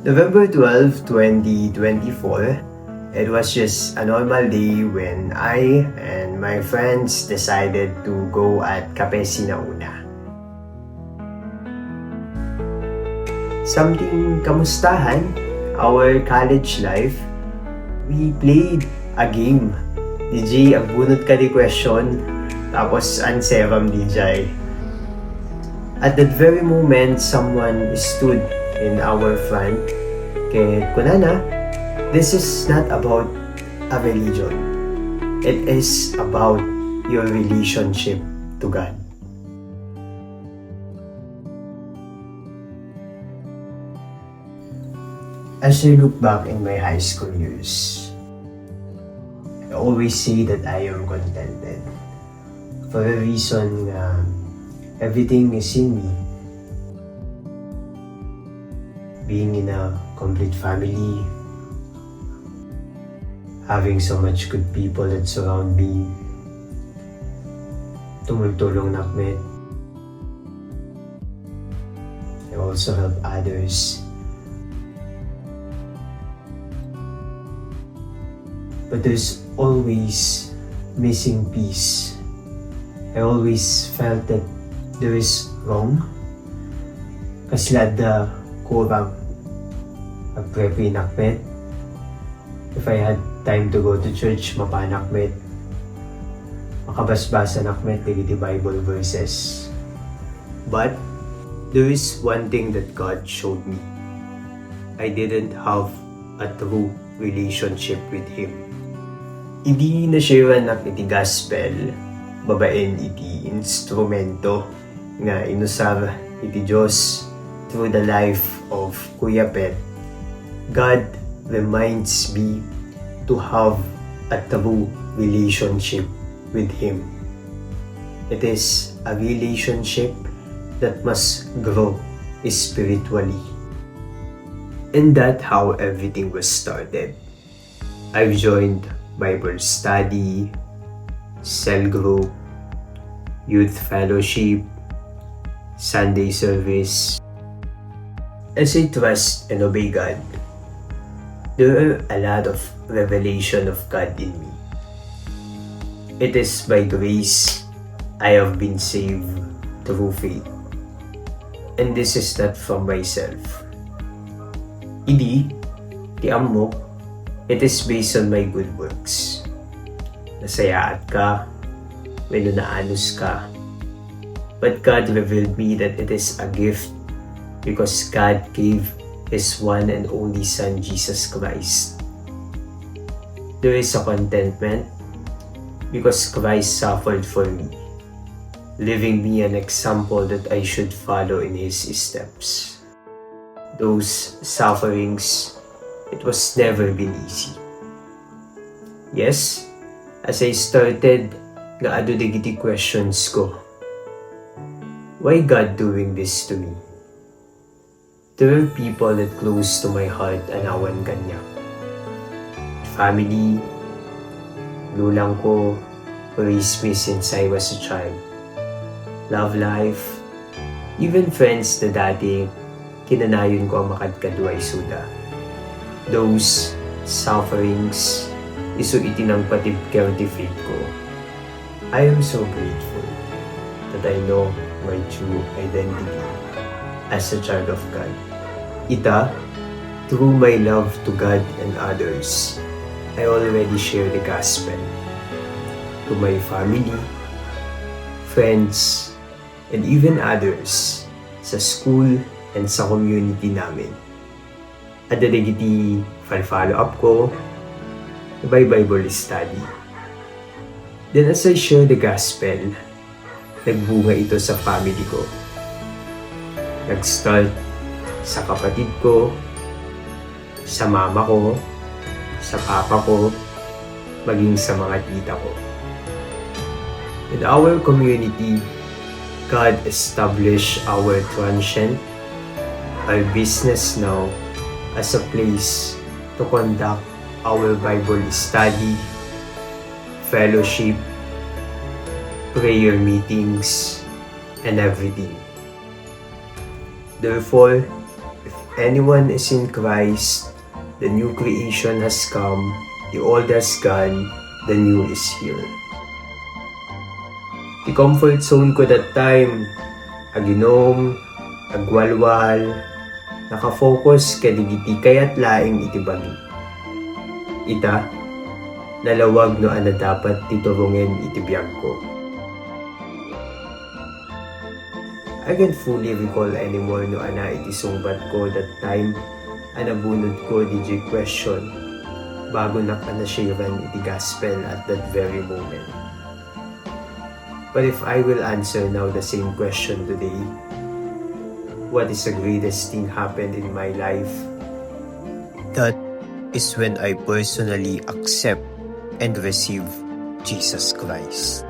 November 12, 2024, it was just a normal day when I and my friends decided to go at Cafe Sinauna. Something kamustahan, our college life, we played a game. DJ, agbunot ka di question, tapos anseram DJ. At that very moment, someone stood in our front. Kaya kunana, this is not about a religion. It is about your relationship to God. As I look back in my high school years, I always say that I am contented. For a reason, everything is in me. Being in a complete family, having so much good people that surround me, tumultulong nakmet. I also help others. But there's always missing piece. I always felt that there is wrong. Kasi lada kurang pagprepi nakmet. If I had time to go to church, mapanakmet. Makabasbasa nakmet, the Bible verses. But there is one thing that God showed me. I didn't have a true relationship with Him. Hindi na siya nak iti gospel, babaen iti instrumento nga inusar iti Diyos through the life of Kuya Pet. God reminds me to have a true relationship with Him. It is a relationship that must grow spiritually. And that's how everything was started. I've joined Bible study, cell group, youth fellowship, Sunday service. As I trust and obey God, there are a lot of revelation of God in me. It is by grace I have been saved through faith. And this is not from myself. Idi, ti amok, it is based on my good works. Nasayaat ka, when naanos ka. But God revealed me that it is a gift because God gave His one and only Son, Jesus Christ. There is a contentment because Christ suffered for me, leaving me an example that I should follow in His steps. Those sufferings, it was never been easy. Yes, as I started, nga ado digiti questions ko. Why God doing this to me? There are people that close to my heart and awan kanya. Family, lulang ko, who raised me since I was a child. Love life, even friends na dati, kinanayon ko ang makadkadway suda. Those sufferings, iso itinang patibker ti faith ko. I am so grateful that I know my true identity as a child of God. Ita, through my love to God and others, I already share the gospel to my family, friends, and even others sa school and sa community namin. At dadigiti follow up ko by Bible study. Then as I share the gospel, nagbunga ito sa family ko. Nag-start sa kapatid ko, sa mama ko, sa papa ko, maging sa mga tita ko. In our community, God established our transient, our business now, as a place to conduct our Bible study, fellowship, prayer meetings, and everything. Therefore, if anyone is in Christ, the new creation has come, the old has gone, the new is here. The comfort zone ko that time, aginom, agwalwal, nakafocus kadigiti kayat laing itibagi. Ita, nalawag no ana dapat titurungin itibiyag ko. I can't fully recall anymore no ana itisungbat ko that time anabunod ko DJ question bago nakanashiran iti gospel at that very moment. But if I will answer now the same question today, what is the greatest thing happened in my life? That is when I personally accept and receive Jesus Christ.